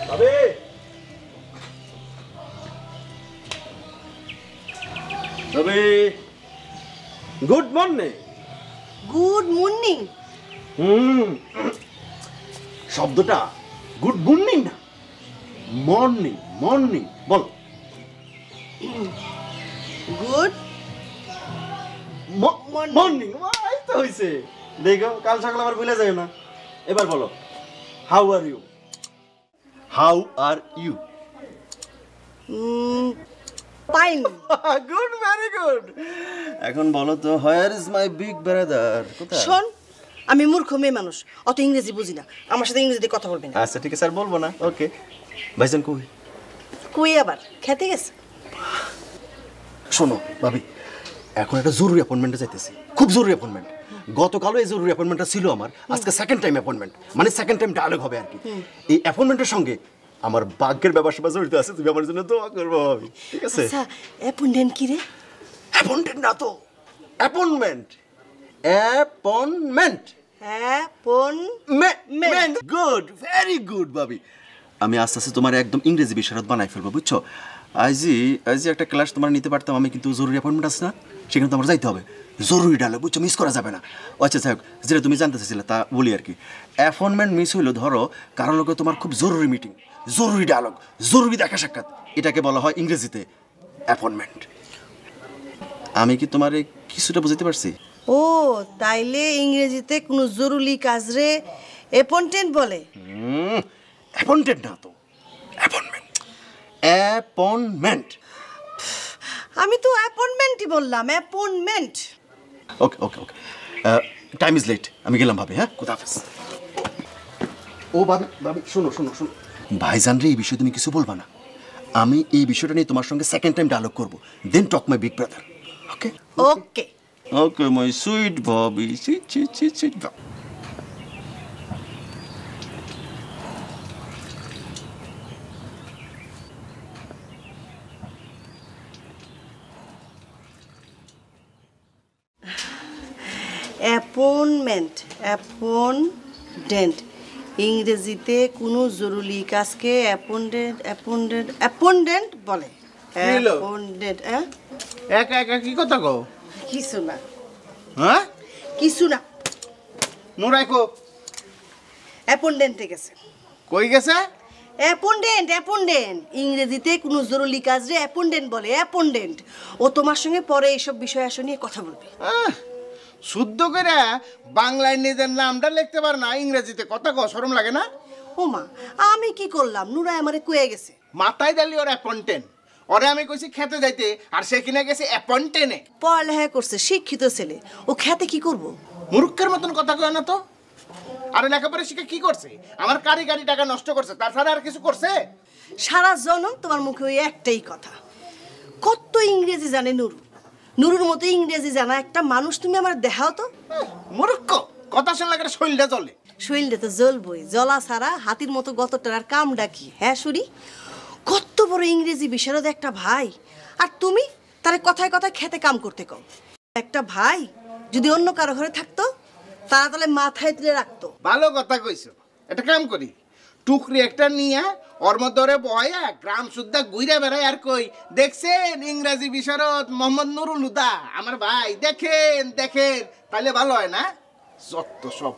তবে তবে good morning. Good morning? শব্দটা গুড মর্নিং না, মর্নিং মর্নিং বল। গুড মর্নিং তো হয়েছে। দেখো কাল সকালে আবার ভুলে যাই না। এবার বলো how are you. How are you? Fine. Good, very good. এখন বলো তো where is my big brother? কোথায়? শোন, আমি মূর্খ মেয়ে মানুষ, অত ইংরেজি বুঝি না, আমার সাথে ইংরেজিতে কথা বলবি না। আচ্ছা ঠিক আছে, স্যার বলবো না। ওকে। ভাইজান কই? কই আবার খেতে গেছে? শোনো ভাবি, এখন একটা জরুরি অ্যাপয়েন্টমেন্টে যাইতেছি, খুব জরুরি অ্যাপয়েন্টমেন্ট। গতকালও এই জরুরি অ্যাপয়েন্টমেন্টটা ছিল আমার, আজকে সেকেন্ড টাইম অ্যাপয়েন্টমেন্ট, মানে সেকেন্ড টাইম ডায়ালগ হবে আর কি। এই অ্যাপয়েন্টমেন্টের সঙ্গে আমার ভাগ্যের ব্যাপার স্যাপার জড়িত আছে, তুমি আমার জন্য দোয়া করবে ভাবি, ঠিক আছে? আচ্ছা, অ্যাপয়েন্টমেন্ট কি রে? অ্যাপয়েন্টমেন্ট না তো, appointment. Appointment. Appointment. Good, very good ভাবি। আমি আস্তে আস্তে তোমার একদম ইংরেজি বিশারদ বানাই ফেলবো, বুঝছো? আইজি একটা ক্লাস তোমার নিতে পারতাম আমি, কিন্তু জরুরি অ্যাপয়েন্টমেন্ট আছে না, সেখানে তো আমার যাইতে হবে। জরুরি ডায়লগ, বুঝছো, মিস করা যাবে না। আচ্ছা যাই হোক, যেটা তুমি জানতে চাইছিলে তা বলি আর কি। অ্যাপয়েন্টমেন্ট মিস হইলো, ধরো কারোর লোকে তোমার খুব জরুরি মিটিং, জরুরি ডায়লগ, জরুরি দেখা সাক্ষাৎ, এটাকে বলা হয় ইংরেজিতে অ্যাপয়েন্টমেন্ট। আমি কি তোমার কিছুটা বুঝতে পারছি? ও তাইলে ইংরেজিতে কোনো জরুরি কাজ রে অ্যাপয়েন্টমেন্ট বলে? অ্যাপয়েন্টেড না তো, অ্যাপয়েন্টমেন্ট। অ্যাপয়েন্টমেন্ট। আমি তো অ্যাপয়েন্টমেন্টই বললাম, appointment. Okay okay okay, time is late, আমি গেলাম ভাবি। হ্যাঁ, খুদা হাফেজ। ও ভাবি, ভাবি শোনো শোনো শোনো, ভাইজান রে এই বিষয়ে তুমি কিছু বলবা না। আমি এই বিষয়টা নিয়ে তোমার সঙ্গে সেকেন্ড টাইম ডায়লগ করবো, then talk my big brother. Okay okay okay my sweet bhabhi, sweet sweet sweet sweet bhabhi. Appointment, appointment, ইংরেজিতে কোনো জরুরি কাজকে অ্যাপয়েন্টমেন্ট বলে। অ্যাপয়েন্টমেন্ট। হ্যাঁ, একা একা কি কথা কও? কিছু না, হ্যাঁ কিছু না। নুরাইকো অ্যাপয়েন্টমেন্টে গেছে। কই গেছে? অ্যাপয়েন্টমেন্ট, অ্যাপয়েন্টমেন্ট, ইংরেজিতে কোনো জরুরি কাজ রে অ্যাপয়েন্টমেন্ট বলে, অ্যাপয়েন্টমেন্ট। ও তোমার সঙ্গে পরে এইসব বিষয় আসো নিয়ে কথা বলবে। শুদ্ধ করে বাংলায় নিজের নামটা লিখতে পার না, ইংরেজিতে কথা কও, শরম লাগে না? ও মা, আমি কি করলাম? নুরাই আমারে কয়ে গেছে। মাথায় ডালি ওর অ্যাপয়েন্টেন্ট, ওরে আমি কইছি খেতে যাইতে, আর সে কিনা গেছে অ্যাপয়েন্টেন্টে। পড়ালেখা করছে, শিক্ষিত ছেলে, ও খেতে কি করব? মূর্খের মতন কথা কয় না তো। আরে লেখাপড়া শিখে কি করছে? আমার কারি টাকা নষ্ট করছে, তাছাড়া আর কিছু করছে? সারা জনম তোমার মুখে ওই একটাই কথা। কত ইংরেজি জানে নুরু, নুরুর মতো ইংরেজি জানা একটা মানুষ তুমি আমার দেখাও তো। মূর্খ, কথা শুনলে একটা শরীরটা জ্বলে। শরীরটা তো জ্বলবই, জ্বলা ছাড়া হাতির মতো গতটার আর কাম ডাকি। হ্যাঁ শুনি, কত বড় ইংরেজি বিশারদ একটা ভাই, আর তুমি তারে কথায় কথায় খেতে কাম করতে কও। একটা ভাই যদি অন্য কারো ঘরে থাকতো, তারা তাহলে মাথায় তুলে রাখতো। ভালো কথা কইছো, একটা কাম করি, টুকরি একটা নিয়ে ওর মধ্যে বয়া গ্রাম সুদ্ধা ঘুরে বেড়ায় আর কই, দেখছেন ইংরাজি বিশারদ মোহাম্মদ নুরুল হুদা আমার ভাই, দেখেন দেখেন, তাহলে ভালো হয় না? যত সব।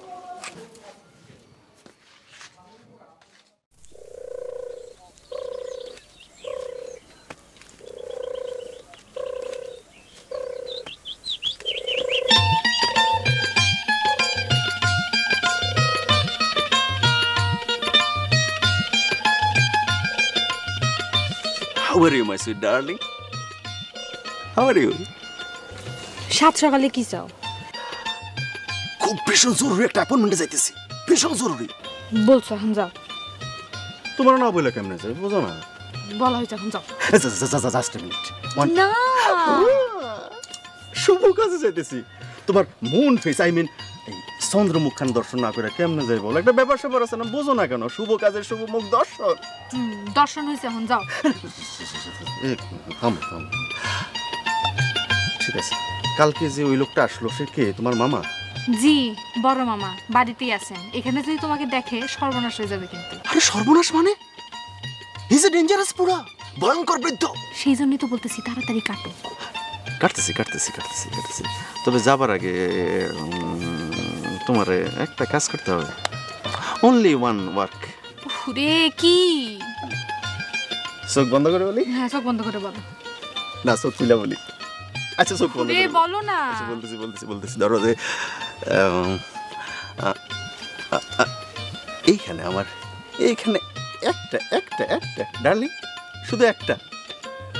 How are you, my sweet darling? How are you? সাত সকালে কি চাও? খুব ভীষণ জরুরি একটা অ্যাপয়েন্টমেন্টে যাইতেছি, ভীষণ জরুরি। বলছো এখন যাও। তোমার না বলে কেমনে যাই, বুঝো না? বলা হয়েছে এখন যাও। Just minute. না, শুভ কাজে যাইতেছি। তোমার মুন ফেস, আই মিন এই চন্দ্রমুখখান দর্শন না করে কেমনে যাই বলো? একটা ব্যাপার স্যাপার আছে না, বোঝো না কেন? শুভ কাজের শুভ মুখ দর্শন। দর্শন হয়েছে এখন যাও। ঠিক আছে, কালকে যে ওই লোকটা আসলো সে কে? তোমার মামা? জি, বড় মামা বাড়িতেই আছেন। এখানে যদি তোমাকে দেখে সর্বনাশ হয়ে যাবে কিন্তু। আরে সর্বনাশ মানে? ইজ এ ডেঞ্জারাস পুরা ভয়ঙ্কর বৃদ্ধ। সেই জন্যই তো বলতেছি তাড়াতাড়ি কাটো। কাটতেছি তবে যাবার আগে তোমারে একটা কাজ করতে হবে। Only one work. রে কি? চোখ বন্ধ করে বলি? হ্যাঁ, চোখ বন্ধ করে বলো। না, চোখ খুলে বলি। আচ্ছা, চোখ বন্ধ করে বলো না। আচ্ছা, বলতেছি ধরো যে এইখানে এইখানে একটা ডার্লিং, শুধু একটা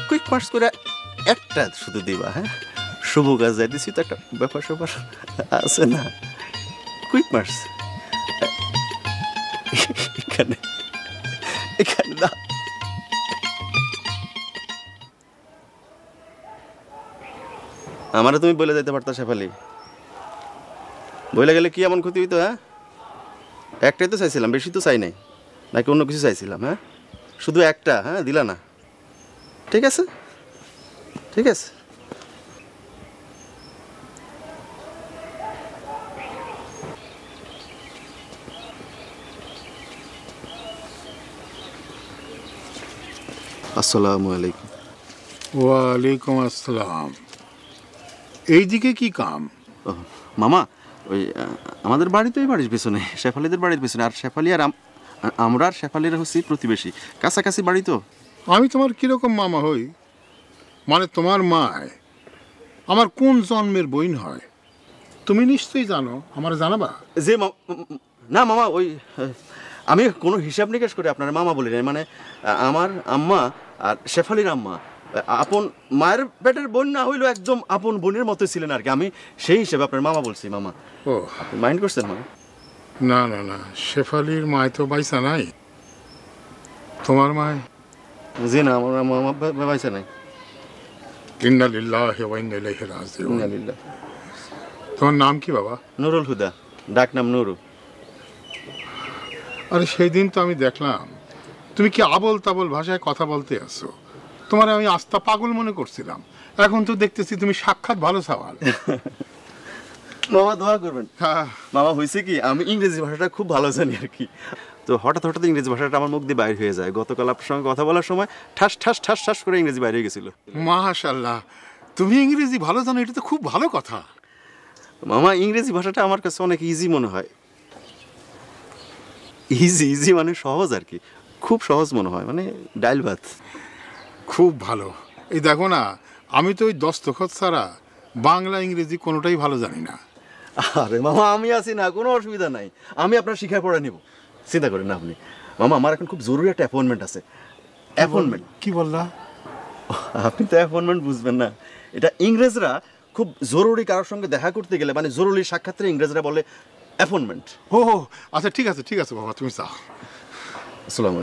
কুইক মার্কস করে একটা শুধু দিবা। হ্যাঁ, শুভ কাজ যাইতেছি তো, একটা ব্যাপার স্যাপার আছে না। কুইক মার্কস এখানে না। আমারে তুমি বলে যাইতে পারতা শেফালি, বলে গেলে কি এমন ক্ষতি হইতো? হ্যাঁ, একটাই তো চাইছিলাম, বেশি তো চাই নাই, নাকি অন্য কিছু চাইছিলাম? হ্যাঁ, শুধু একটা। হ্যাঁ, দিলা না, ঠিক আছে। আসসালামু আলাইকুম। ওয়ালাইকুম আসসালাম। এইদিকে কি কাম? মামা, ওই আমাদের বাড়িতেই বাড়ির পেছনে, শেফালিদের বাড়ির পেছনে। আর শেফালি আর আমরা আর শেফালিরা হচ্ছি প্রতিবেশী, কাছাকাছি বাড়ি তো। আমি তোমার কিরকম মামা হই? মানে তোমার মায় আমার কোন জন্মের বইন হয় তুমি নিশ্চয়ই জানো, আমার জানাবা? যে না মামা, ওই আমি কোনো হিসাব নিকাশ করে আপনার মামা বলি নাই। মানে আমার আম্মা আর শেফালির আম্মা আপন মায়ের পেটের বোন না হইলেও একদম আপন বোনের মতোই ছিলেন আর কি। আমি সেই হিসেবে আপনার মামা বলছি। মামা, ও মাইন্ড করছেন মামা? না, শেফালির মায় তো বাইসা নাই। তোমার মায়? জি না, আমার মামা বাইসা নাই। ইন্না লিল্লাহি ওয়া ইন্না ইলাইহি রাজিউন। তোমার নাম কি বাবা? নুরুল হুদা, ডাক নাম নুরু। আরে সেই দিন তো আমি দেখলাম তুমি কি আবল তাবল ভাষায় কথা বলতে আসো। তোমার আমি আস্থা পাগল মনে করছিলাম, এখন তো দেখতেছি তুমি সাক্ষাৎ ভালো সওয়াল। মামা দোয়া করবেন। হ্যাঁ মামা, হয়েছে কি, আমি ইংরেজি ভাষাটা খুব ভালো জানি আর কি। তো হঠাৎ ইংরেজি ভাষাটা আমার মুখ দিয়ে বাইরে হয়ে যায়। গতকাল আপনার সঙ্গে কথা বলার সময় ঠাস করে ইংরেজি বাইরে হয়ে গেছিল। মাশাআল্লাহ, তুমি ইংরেজি ভালো জানো, এটা তো খুব ভালো কথা। মামা, ইংরেজি ভাষাটা আমার কাছে অনেক ইজি মনে হয়। ইজি মানে সহজ আর কি, খুব সহজ মনে হয়, মানে ডাইল ভাত। খুব ভালো। এই দেখো না, আমি তো ওই দস্তখত ছাড়া বাংলা ইংরেজি কোনোটাই ভালো জানি না। আরে মামা, আমি আছি না, কোনো অসুবিধা নাই, আমি আপনার শিখায় পড়া নিব, চিন্তা করেন না আপনি। মামা, আমার এখন খুব জরুরি একটা অ্যাপয়েন্টমেন্ট আছে। অ্যাপয়েন্টমেন্ট? কি বললা? আপনি তো অ্যাপয়েন্টমেন্ট বুঝবেন না। এটা ইংরেজরা খুব জরুরি কারোর সঙ্গে দেখা করতে গেলে, মানে জরুরি সাক্ষাৎরে ইংরেজরা বলে অ্যাপয়েন্টমেন্ট। ও আচ্ছা, ঠিক আছে বাবা, তুমি যাও। আসসালামু